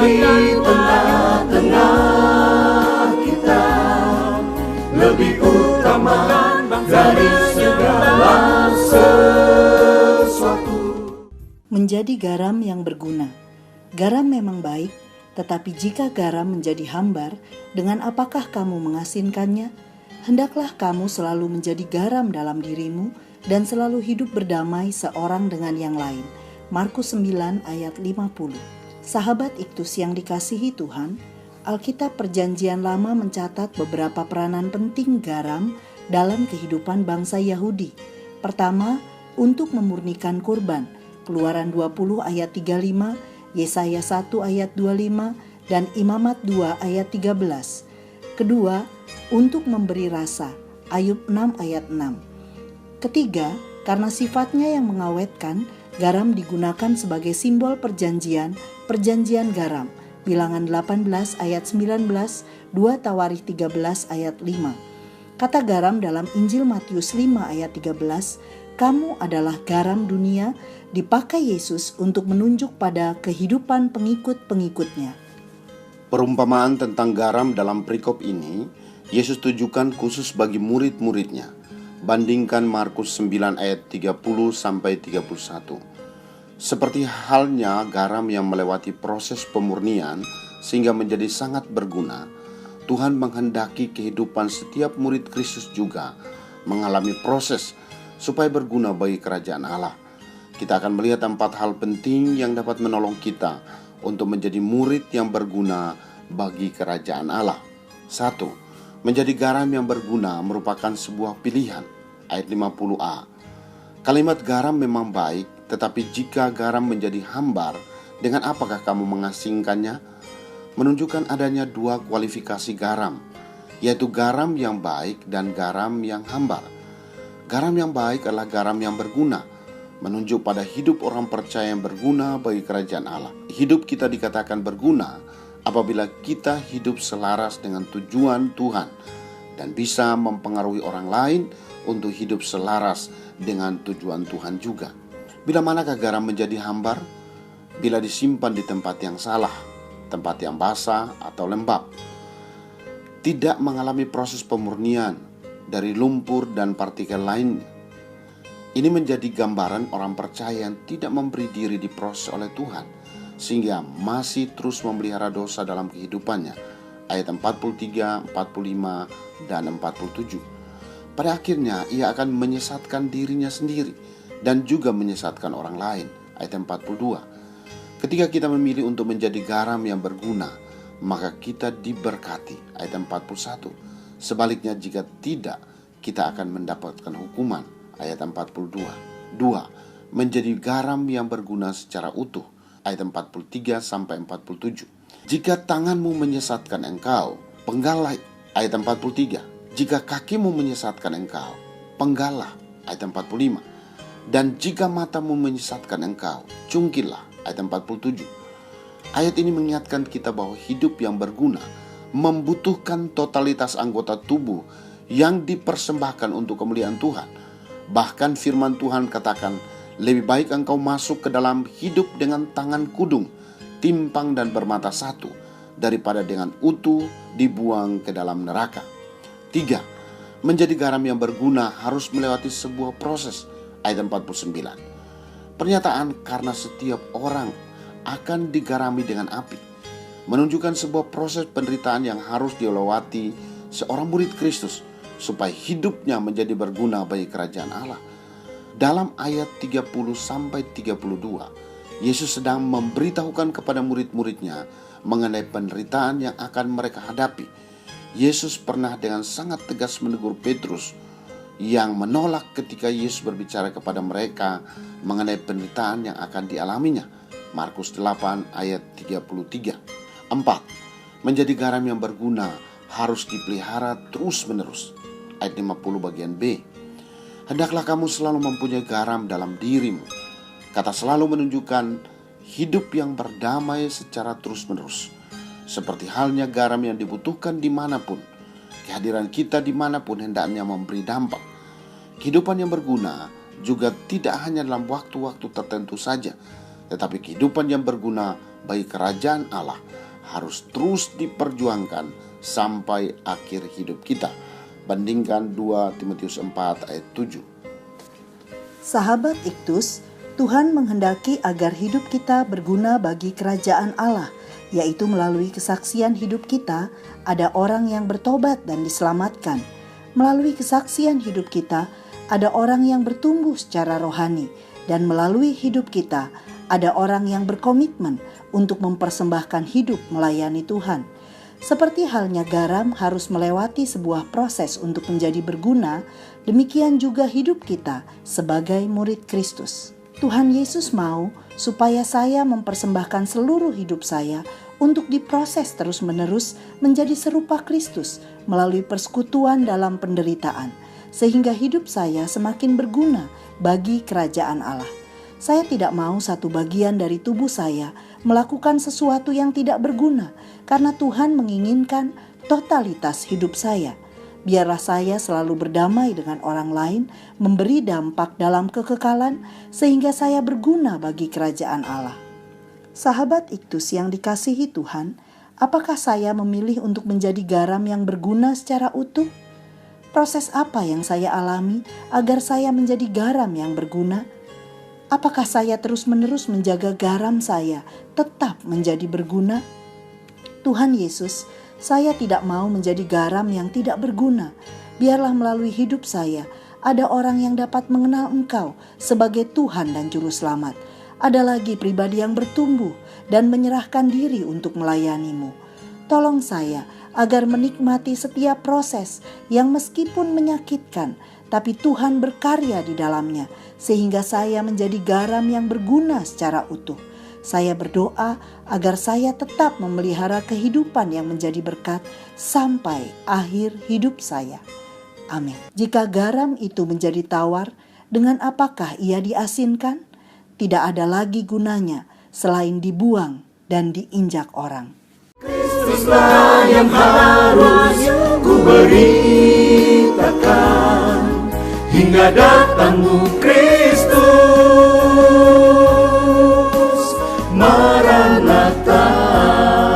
di tengah-tengah kita, lebih utama dari segala sesuatu. Menjadi garam yang berguna. Garam memang baik, tetapi jika garam menjadi hambar, dengan apakah kamu mengasinkannya? Hendaklah kamu selalu menjadi garam dalam dirimu dan selalu hidup berdamai seorang dengan yang lain. Markus 9 ayat 50. Sahabat Iktus yang dikasihi Tuhan, Alkitab Perjanjian Lama mencatat beberapa peranan penting garam dalam kehidupan bangsa Yahudi. Pertama, untuk memurnikan kurban. Keluaran 20 ayat 35, Yesaya 1 ayat 25, dan Imamat 2 ayat 13. Kedua, untuk memberi rasa. Ayub 6 ayat 6. Ketiga, karena sifatnya yang mengawetkan, garam digunakan sebagai simbol perjanjian garam. Bilangan 18 ayat 19, 2 Tawarikh 13 ayat 5. Kata garam dalam Injil Matius 5 ayat 13, kamu adalah garam dunia, dipakai Yesus untuk menunjuk pada kehidupan pengikut-pengikutnya. Perumpamaan tentang garam dalam perikop ini, Yesus tujukan khusus bagi murid-muridnya. Bandingkan Markus 9 ayat 30-31. Seperti halnya garam yang melewati proses pemurnian sehingga menjadi sangat berguna, Tuhan menghendaki kehidupan setiap murid Kristus juga mengalami proses supaya berguna bagi kerajaan Allah. Kita akan melihat 4 hal penting yang dapat menolong kita untuk menjadi murid yang berguna bagi kerajaan Allah. 1. Menjadi garam yang berguna merupakan sebuah pilihan. Ayat 50a. Kalimat garam memang baik, tetapi jika garam menjadi hambar, dengan apakah kamu mengasingkannya? Menunjukkan adanya 2 kualifikasi garam, yaitu garam yang baik dan garam yang hambar. Garam yang baik adalah garam yang berguna, menunjuk pada hidup orang percaya yang berguna bagi kerajaan Allah. Hidup kita dikatakan berguna apabila kita hidup selaras dengan tujuan Tuhan dan bisa mempengaruhi orang lain untuk hidup selaras dengan tujuan Tuhan juga. Bila manakah garam menjadi hambar? Bila disimpan di tempat yang salah, tempat yang basah atau lembab, tidak mengalami proses pemurnian dari lumpur dan partikel lainnya. Ini menjadi gambaran orang percaya yang tidak memberi diri diproses oleh Tuhan, sehingga masih terus memelihara dosa dalam kehidupannya. Ayat 43, 45, dan 47. Pada akhirnya ia akan menyesatkan dirinya sendiri dan juga menyesatkan orang lain. Ayat 42. Ketika kita memilih untuk menjadi garam yang berguna, maka kita diberkati. Ayat 41. Sebaliknya jika tidak, kita akan mendapatkan hukuman. Ayat 42. 2. Menjadi garam yang berguna secara utuh. Ayat 43-47. Jika tanganmu menyesatkan engkau, penggallah. Ayat 43. Jika kakimu menyesatkan engkau, penggallah. Ayat 45. Dan jika matamu menyesatkan engkau, cungkillah. Ayat 47. Ayat ini mengingatkan kita bahwa hidup yang berguna membutuhkan totalitas anggota tubuh yang dipersembahkan untuk kemuliaan Tuhan. Bahkan firman Tuhan katakan, lebih baik engkau masuk ke dalam hidup dengan tangan kudung, timpang dan bermata satu, daripada dengan utuh dibuang ke dalam neraka. 3. Menjadi garam yang berguna harus melewati sebuah proses. Ayat 49. Pernyataan karena setiap orang akan digarami dengan api menunjukkan sebuah proses penderitaan yang harus dilewati seorang murid Kristus supaya hidupnya menjadi berguna bagi kerajaan Allah. Dalam ayat 30-32, Yesus sedang memberitahukan kepada murid-muridnya mengenai penderitaan yang akan mereka hadapi. Yesus pernah dengan sangat tegas menegur Petrus yang menolak ketika Yesus berbicara kepada mereka mengenai penderitaan yang akan dialaminya. Markus 8 ayat 33. 4. Menjadi garam yang berguna harus dipelihara terus-menerus. Ayat 50 bagian B. Hendaklah kamu selalu mempunyai garam dalam dirimu. Kata selalu menunjukkan hidup yang berdamai secara terus-menerus. Seperti halnya garam yang dibutuhkan dimanapun, kehadiran kita dimanapun hendaknya memberi dampak. Kehidupan yang berguna juga tidak hanya dalam waktu-waktu tertentu saja, tetapi kehidupan yang berguna bagi kerajaan Allah harus terus diperjuangkan sampai akhir hidup kita. Bandingkan 2 Timotius 4 ayat 7. Sahabat Iktus, Tuhan menghendaki agar hidup kita berguna bagi kerajaan Allah, yaitu melalui kesaksian hidup kita, ada orang yang bertobat dan diselamatkan. Melalui kesaksian hidup kita, ada orang yang bertumbuh secara rohani, dan melalui hidup kita, ada orang yang berkomitmen untuk mempersembahkan hidup melayani Tuhan. Seperti halnya garam harus melewati sebuah proses untuk menjadi berguna, demikian juga hidup kita sebagai murid Kristus. Tuhan Yesus mau supaya saya mempersembahkan seluruh hidup saya untuk diproses terus-menerus menjadi serupa Kristus melalui persekutuan dalam penderitaan, sehingga hidup saya semakin berguna bagi kerajaan Allah. Saya tidak mau satu bagian dari tubuh saya melakukan sesuatu yang tidak berguna, karena Tuhan menginginkan totalitas hidup saya. Biarlah saya selalu berdamai dengan orang lain, memberi dampak dalam kekekalan, sehingga saya berguna bagi kerajaan Allah. Sahabat Iktus yang dikasihi Tuhan, apakah saya memilih untuk menjadi garam yang berguna secara utuh? Proses apa yang saya alami agar saya menjadi garam yang berguna? Apakah saya terus-menerus menjaga garam saya tetap menjadi berguna? Tuhan Yesus, saya tidak mau menjadi garam yang tidak berguna. Biarlah melalui hidup saya ada orang yang dapat mengenal Engkau sebagai Tuhan dan Juru Selamat. Ada lagi pribadi yang bertumbuh dan menyerahkan diri untuk melayani-Mu. Tolong saya agar menikmati setiap proses yang meskipun menyakitkan, tapi Tuhan berkarya di dalamnya, sehingga saya menjadi garam yang berguna secara utuh. Saya berdoa agar saya tetap memelihara kehidupan yang menjadi berkat sampai akhir hidup saya. Amin. Jika garam itu menjadi tawar, dengan apakah ia diasinkan? Tidak ada lagi gunanya selain dibuang dan diinjak orang. Kristuslah yang harus ku beritakan hingga datangmu Kristus.